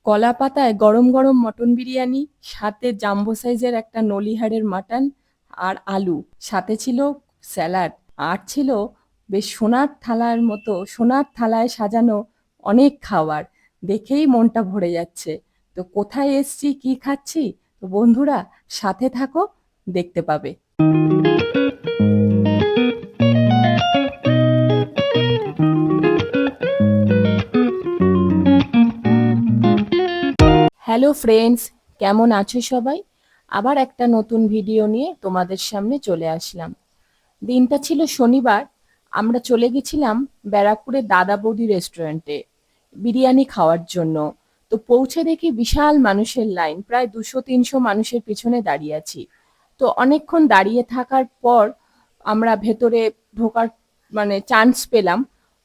কলা পাতায় গরম গরম মটন বিরিয়ানি, সাথে জাম্বো সাইজের একটা নলিহারের মাটন আর আলু, সাথে ছিল স্যালাড, আর ছিল বেশ সোনার থালার মতো সোনার থালায় সাজানো অনেক খাবার। দেখেই মনটা ভরে যাচ্ছে। তো কোথায় এসছি, কি খাচ্ছি, তো বন্ধুরা সাথে থাকো, দেখতে পাবে। হ্যালো ফ্রেন্ডস, কেমন আছো সবাই? আবার একটা নতুন ভিডিও নিয়ে তোমাদের সামনে চলে আসলাম। দিনটা ছিল শনিবার। আমরা চলে গেছিলাম ব্যারাকপুরের দাদা বৌদি রেস্টুরেন্টে বিরিয়ানি খাওয়ার জন্য। তো পৌঁছে দেখি বিশাল মানুষের লাইন, প্রায় 200-300 মানুষের পিছনে দাঁড়িয়ে আছি। তো অনেকক্ষণ দাঁড়িয়ে থাকার পর আমরা ভেতরে ঢোকার চান্স পেলাম।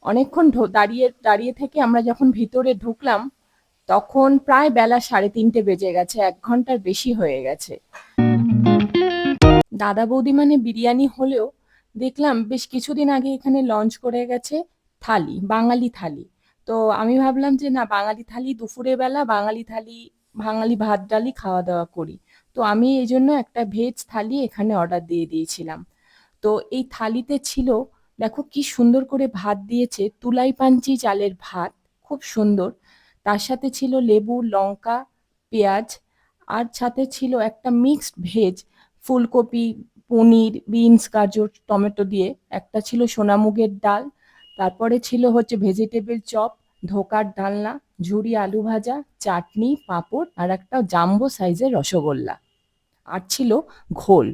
অনেকক্ষণ দাঁড়িয়ে দাঁড়িয়ে থেকে আমরা যখন ভিতরে ঢুকলাম, তখন প্রায় বেলা 3:30 বেজে গেছে, 1 ঘন্টার বেশি হয়ে গেছে। দাদা বৌদি বিরিয়ানি হলেও দেখলাম বেশ কিছুদিন আগে এখানে লঞ্চ করে গেছে থালি, বাঙালি থালি। তো আমি ভাবলাম যে না, বাঙালি থালি, দুপুরে বেলা বাঙালি থালি, বাঙালি ভাত ডালি খাওয়া দাওয়া করি। তো আমি এই জন্য একটা ভেজ থালি এখানে অর্ডার দিয়ে দিয়েছিলাম। তো এই থালিতে ছিল, দেখো কি সুন্দর করে ভাত দিয়েছে, তুলাই পাঞ্চি চালের ভাত, খুব সুন্দর। তার সাথে ছিল লেবু, লঙ্কা, পেঁয়াজ, আর সাথে ছিল একটা মিক্সড ভেজ, ফুলকপি, পনির, বিনস, গাজর, টমেটো দিয়ে। একটা ছিল সোনামুগের ডাল, তারপরে ছিল হচ্ছে ভেজিটেবল চপ, ধোকার ডালনা, ঝুরি আলু ভাজা, চাটনি, পাঁপড়, আর একটা জাম্বো সাইজের রসগোল্লা, আর ছিল ঘোল।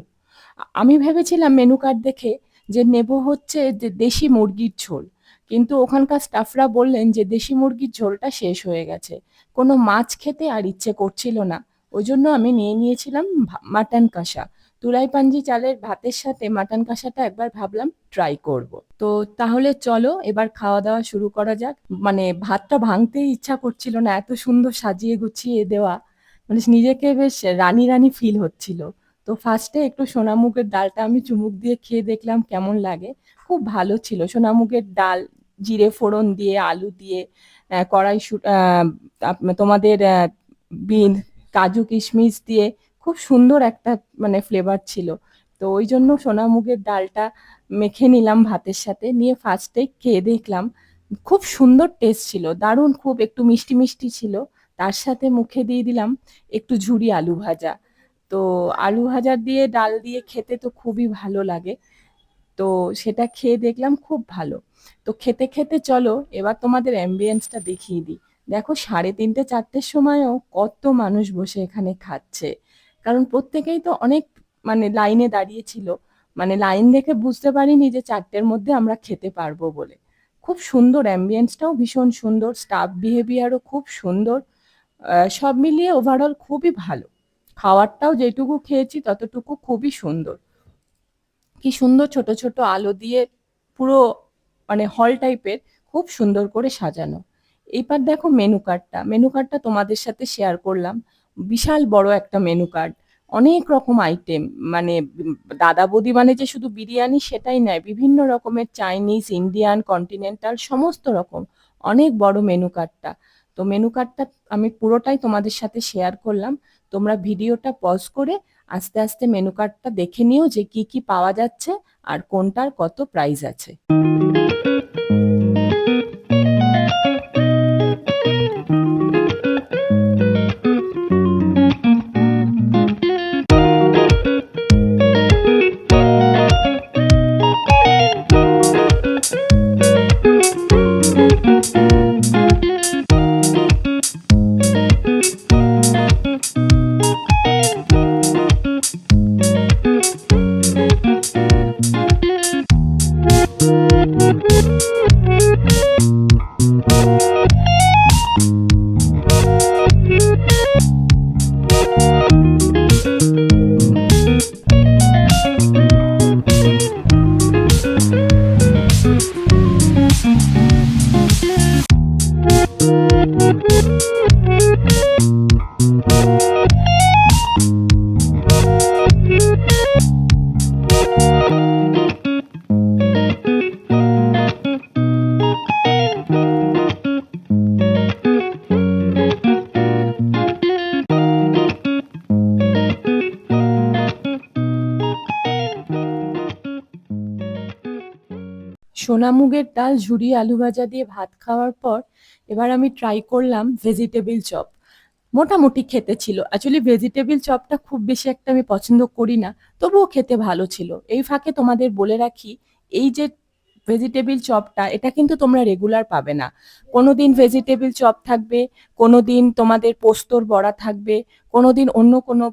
আমি ভেবেছিলাম মেনু কার্ড দেখে যে নেব হচ্ছে যে দেশি মুরগির ঝোল, কিন্তু ওখানকার স্টাফরা বললেন যে দেশি মুরগির ঝোলটা শেষ হয়ে গেছে, কোনো মাছ খেতে আর ইচ্ছে করছিল না। ওই জন্য আমি নিয়ে নিয়েছিলাম মাটন কষা। তুলাই পাঞ্জি চালের ভাতের সাথে মাটন কষাটা একবার ভাবলাম ট্রাই করব। তো তাহলে চলো এবার খাওয়া দাওয়া শুরু করা যাক। ভাতটা ভাঙতেই ইচ্ছা করছিল না, এত সুন্দর সাজিয়ে গুছিয়ে দেওয়া, নিজেকে বেশ রানী রানী ফিল হচ্ছিল। তো ফার্স্টে একটু সোনামুগের ডালটা আমি চুমুক দিয়ে খেয়ে দেখলাম কেমন লাগে। খুব ভালো ছিল সোনামুগের ডাল, জিরে ফোড়ন দিয়ে, আলু দিয়ে, তোমাদের বিন, কাজু কিশমিশ দিয়ে খুব সুন্দর একটা ফ্লেভার ছিল। তো ওই জন্য সোনামুগের ডালটা মেখে নিলাম ভাতের সাথে, নিয়ে ফার্স্টে খেয়ে দেখলাম। খুব সুন্দর টেস্ট ছিল, দারুণ, খুব একটু মিষ্টি মিষ্টি ছিল। তার সাথে মুখে দিয়ে দিলাম একটু ঝুরি আলু ভাজা। তো আলু ভাজা দিয়ে ডাল দিয়ে খেতে তো খুবই ভালো লাগে। তো সেটা খেয়ে দেখলাম খুব ভালো। তো খেতে খেতে চলো এবার তোমাদের অ্যাম্বিয়েন্সটা দেখিয়ে দিই। দেখো 3:30-4টের সময়ও কত মানুষ বসে এখানে খাচ্ছে, কারণ প্রত্যেকেই তো অনেক লাইনে দাঁড়িয়ে ছিল। লাইন দেখে বুঝতে পারিনি যে 4টের মধ্যে আমরা খেতে পারবো বলে। খুব সুন্দর, অ্যাম্বিয়েন্সটাও ভীষণ সুন্দর, স্টাফ বিহেভিয়ারও খুব সুন্দর। সব মিলিয়ে ওভারঅল খুবই ভালো। খাওয়ারটাও যেটুকু খেয়েছি ততটুকু খুবই সুন্দর। কি সুন্দর ছোট ছোট আলো দিয়ে পুরো হল টাইপের, খুব সুন্দর করে সাজানো। এইবার দেখো মেনু কার্ডটা তোমাদের সাথে শেয়ার করলাম। বিশাল বড় একটা মেনু কার্ড, অনেক রকম আইটেম। মানে দাদা বৌদি যে শুধু বিরিয়ানি সেটাই নয়, বিভিন্ন রকমের চাইনিজ, ইন্ডিয়ান, কন্টিনেন্টাল, সমস্ত রকম অনেক বড় মেনু কার্ডটা। তো মেনু কার্ডটা আমি পুরোটাই তোমাদের সাথে শেয়ার করলাম। তোমরা ভিডিওটা পজ করে আস্তে আস্তে মেনু কার্ডটা দেখে নিও যে কি কি পাওয়া যাচ্ছে আর কোনটার কত প্রাইস আছে। সোনা মুগের ডাল, ঝুরি আলু ভাজা দিয়ে ভাত খাওয়ার পর এবার আমি ট্রাই করলাম ভেজিটেবিল চপ। মোটামুটি খেতে ছিল। অ্যাকচুয়ালি ভেজিটেবিল চপটা খুব বেশি একটা আমি পছন্দ করি না। তবুও খেতে ভালো ছিল। এই ফাঁকে তোমাদের বলে রাখি, এই যে ভেজিটেবিল চপটা এটা কিন্তু তোমরা রেগুলার পাবে না। কোনোদিন ভেজিটেবিল চপ থাকবে, কোনোদিন তোমাদের পোস্তর বড়া থাকবে, কোনোদিন অন্য কোনো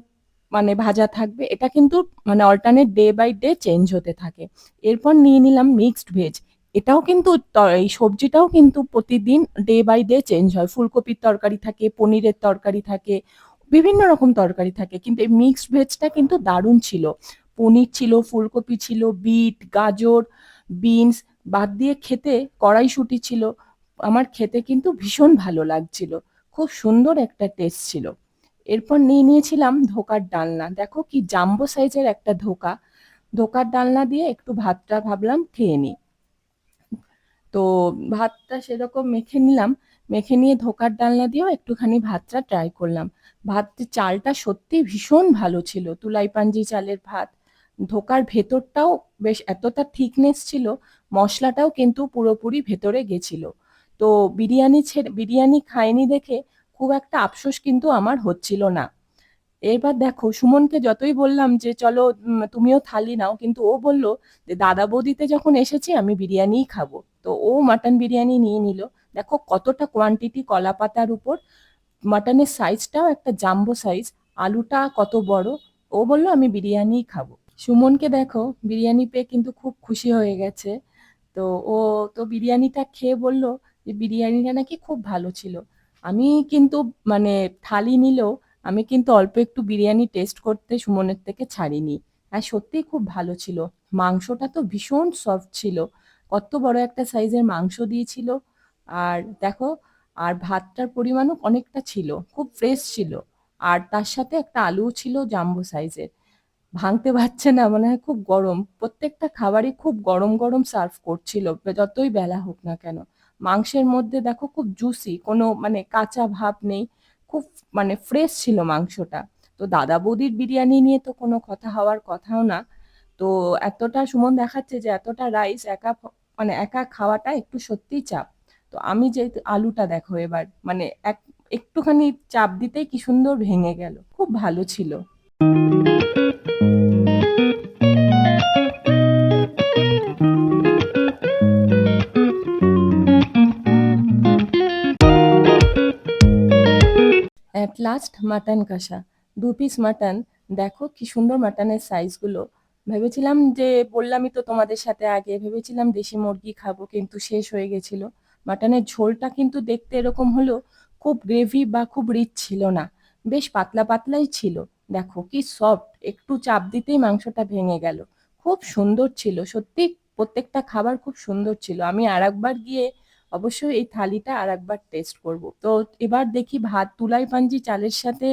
মানে ভাজা থাকবে। এটা কিন্তু মানে alternate day by day change হতে থাকে। এরপর নিয়ে নিলাম মিক্সড ভেজ। এটাও কিন্তু এই সবজিটাও কিন্তু প্রতিদিন ডে বাই ডে চেঞ্জ হয়। ফুলকপির তরকারি থাকে, পনিরের তরকারি থাকে, বিভিন্ন রকম তরকারি থাকে। কিন্তু এই মিক্সড ভেজটা কিন্তু দারুণ ছিল। পনির ছিল, ফুলকপি ছিল, বিট, গাজর, বিনস বাদ দিয়ে খেতে কড়াইশুঁটি ছিল। আমার খেতে কিন্তু ভীষণ ভালো লাগছিল। খুব সুন্দর একটা টেস্ট ছিল। এরপর নিয়ে নিয়েছিলাম ধোকার ডালনা। দেখো কি জাম্বো সাইজের একটা ধোকা। ধোকার ডালনা দিয়ে একটু ভাতটা ভাবলাম খেয়ে নিই। তো ভাতটা সেরকম মেখে নিলাম। মেখে নিয়ে ধোকার ডালনা দিয়েও একটুখানি ভাতটা ট্রাই করলাম। চালটা সত্যি ভীষণ ভালো ছিল। তুলাইপাঞ্জি চালের ভাত। ধোকার ভেতরটাও বেশ এতটা থিকনেস ছিল, মশলাটাও কিন্তু পুরোপুরি ভেতরে গেছিল। তো বিরিয়ানি খাইনি দেখে খুব একটা আফসোস কিন্তু আমার হচ্ছিল না। এবার দেখো সুমনকে যতই বললাম যে চলো তুমিও থালি নাও, কিন্তু ও বলল যে দাদা বৌদিতে যখন এসেছি আমি বিরিয়ানিই খাবো। তো ও মাটন বিরিয়ানি নিয়ে নিল। দেখো কতটা কোয়ান্টিটি কলা পাতার উপর। মাটনের সাইজটাও একটা জাম্বো সাইজ। আলুটা কত বড়। ও বলল আমি বিরিয়ানিই খাবো। সুমনকে দেখো বিরিয়ানি পেয়ে কিন্তু খুব খুশি হয়ে গেছে। তো ও তো বিরিয়ানিটা খেয়ে বলল যে বিরিয়ানিটা নাকি খুব ভালো ছিল। আমি কিন্তু মানে থালি নিলেও আমি কিন্তু অল্প একটু বিরিয়ানি টেস্ট করতে সুমনের থেকে ছাড়িনি। আর সত্যিই খুব ভালো ছিল। মাংসটা তো ভীষণ সফট ছিল। কত বড় একটা সাইজের মাংস দিয়েছিল। আর দেখো, আর ভাতটার পরিমাণও অনেকটা ছিল, খুব ফ্রেশ ছিল। আর তার সাথে একটা আলুও ছিল জাম্বো সাইজের। ভাঙতে পারছে না, মনে হয় খুব গরম। প্রত্যেকটা খাবারই খুব গরম গরম সার্ভ করছিল, যতই বেলা হোক না কেন। মাংসের মধ্যে দেখো খুব জুসি, কোনো মানে কাঁচা ভাব নেই। খুব মানে ফ্রেশ ছিল মাংসটা। তো দাদা বৌদির বিরিয়ানি নিয়ে তো কোনো কথা হওয়ার কথাও না। তো এতটা সুমন দেখাচ্ছে যে এতটা রাইস মানে একা খাওয়াটা একটু সত্যিই চাপ। তো আমি যেহেতু আলুটা দেখো এবার মানে একটুখানি চাপ দিতেই কি সুন্দর ভেঙে গেল, খুব ভালো ছিল। অ্যাট লাস্ট মাটন কষা। ২ পিস মাটন। দেখো কি সুন্দর মাটনের সাইজগুলো। ভেবেছিলাম যে বললামই তো তোমাদের সাথে আগে, ভেবেছিলাম দেশি মুরগি খাবো কিন্তু শেষ হয়ে গেছিল। মাটনের ঝোলটা কিন্তু দেখতে এরকম হলো, খুব গ্রেভি বা খুব রিচ ছিল না। বেশ পাতলা পাতলাই ছিল। দেখো কি সফট, একটু চাপ দিতেই মাংসটা ভেঙে গেল। খুব সুন্দর ছিল। সত্যি প্রত্যেকটা খাবার খুব সুন্দর ছিল। আমি আরেকবার গিয়ে অবশ্যই এই থালিটা আরেকবার টেস্ট করব। তো এবার দেখি ভাত তুলাই পাঞ্জি চালের সাথে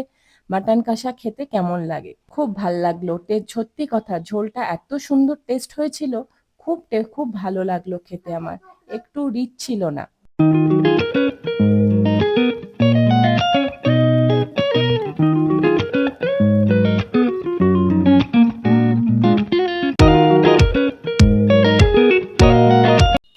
মাটন কষা খেতে কেমন লাগে। খুব ভাল লাগলো। সত্যি কথা, ঝোলটা এত সুন্দর টেস্ট হয়েছিল। খুব ভালো লাগলো খেতে আমার। একটু রিচ ছিল না।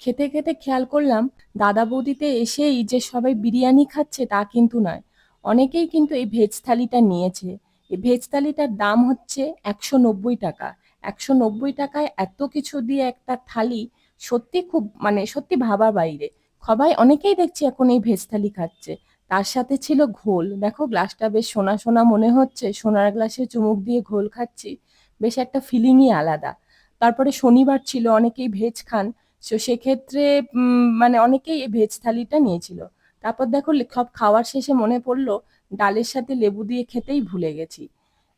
খেতে খেতে খেয়াল করলাম দাদা বৌদিতে এসেই যে সবাই বিরিয়ানি খাচ্ছে তা কিন্তু নয়। অনেকেই কিন্তু এই ভেজ থালিটা নিয়েছে। এই ভেজ থালিটার দাম হচ্ছে ১৯০ টাকা। ১৯০ টাকায় এত কিছু দিয়ে একটা থালি, সত্যি খুব মানে সত্যি ভাবার বাইরে। অনেকেই দেখছি এখন এই ভেজ থালি খাচ্ছে। তার সাথে ছিল ঘোল। দেখো গ্লাসটা বেশ সোনা সোনা মনে হচ্ছে, সোনার গ্লাসে চুমুক দিয়ে ঘোল খাচ্ছি। বেশ একটা ফিলিংই আলাদা। তারপরে শনিবার ছিল, অনেকেই ভেজ খান। সেক্ষেত্রে মানে অনেকেই এই ভেজ থালিটা নিয়েছিল। তারপর দেখো সব খাওয়ার শেষে মনে পড়লো ডালের সাথে লেবু দিয়ে খেতেই ভুলে গেছি।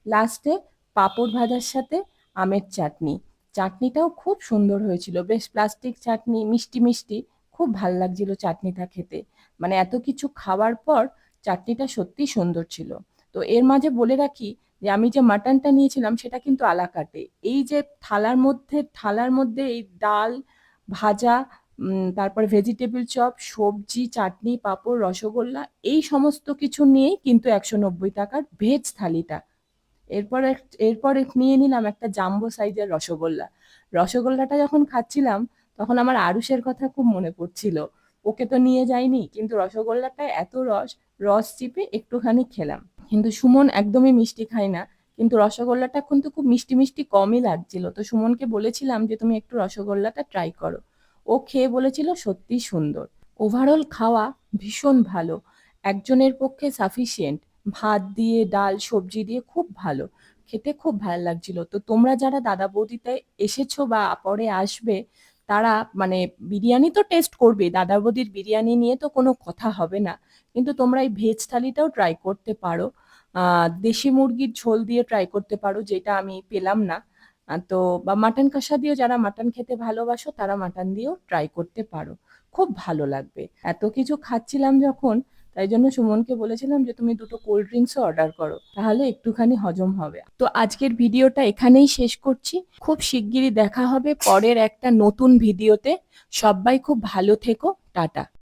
লাস্টে পাঁপড় ভাজার সাথে আমের চাটনি। চাটনিটাও খুব সুন্দর হয়েছিল। বেশ প্লাস্টিক চাটনি, মিষ্টি মিষ্টি। খুব ভাল লাগছিল চাটনিটা খেতে। মানে এত কিছু খাওয়ার পর চাটনিটা সত্যিই সুন্দর ছিল। তো এর মাঝে বলে রাখি যে আমি যে মাটনটা নিয়েছিলাম সেটা কিন্তু আলা কাটে। এই যে থালার মধ্যে এই ডাল, ভাজা, তারপরে ভেজিটেবল চপ, সবজি, চাটনি, পাঁপড়, রসগোল্লা, এই সমস্ত কিছু নিয়েই কিন্তু ১৯০ টাকার ভেজ থালিটা। এরপর নিয়ে নিলাম একটা জাম্বো সাইজের রসগোল্লা। রসগোল্লাটা যখন খাচ্ছিলাম তখন আমার আরুষের কথা খুব মনে পড়ছিল। ওকে তো নিয়ে যাইনি, কিন্তু রসগোল্লাটায় এত রস, রস চিপে একটুখানি খেলাম। কিন্তু সুমন একদমই মিষ্টি খায় না, কিন্তু রসগোল্লাটা কিন্তু খুব মিষ্টি মিষ্টি কমই লাগছিল। তো সুমনকে বলেছিলাম যে তুমি একটু রসগোল্লাটা ট্রাই করো। ও খেয়ে বলেছিল সত্যি সুন্দর। ওভারঅল খাওয়া ভীষণ ভালো, একজনের পক্ষে সাফিসিয়েন্ট। ভাত দিয়ে, ডাল, সবজি দিয়ে খুব ভালো, খেতে খুব ভালো লাগছিল। তো তোমরা যারা দাদা বৌদিতে এসেছো বা পরে আসবে, তারা মানে বিরিয়ানি তো টেস্ট করবে, দাদা বৌদির বিরিয়ানি নিয়ে তো কোনো কথা হবে না, কিন্তু তোমরা এই ভেজ থালিটাও ট্রাই করতে পারো। দেশি মুরগির ঝোল দিয়ে ট্রাই করতে পারো, যেটা আমি পেলাম না। তো বা মাটন কষা দিয়েও, যারা মাটন খেতে ভালোবাসো তারা মাটন দিয়েও ট্রাই করতে পারো, খুব ভালো লাগবে। এত কিছু খাচ্ছিলাম যখন, তাই জন্য সুমনকে বলেছিলাম যে তুমি দুটো কোল্ড ড্রিঙ্কসও অর্ডার করো, তাহলে একটুখানি হজম হবে। তো আজকের ভিডিওটা এখানেই শেষ করছি। খুব শিগগিরই দেখা হবে পরের একটা নতুন ভিডিওতে। সবাই খুব ভালো থেকো, টাটা।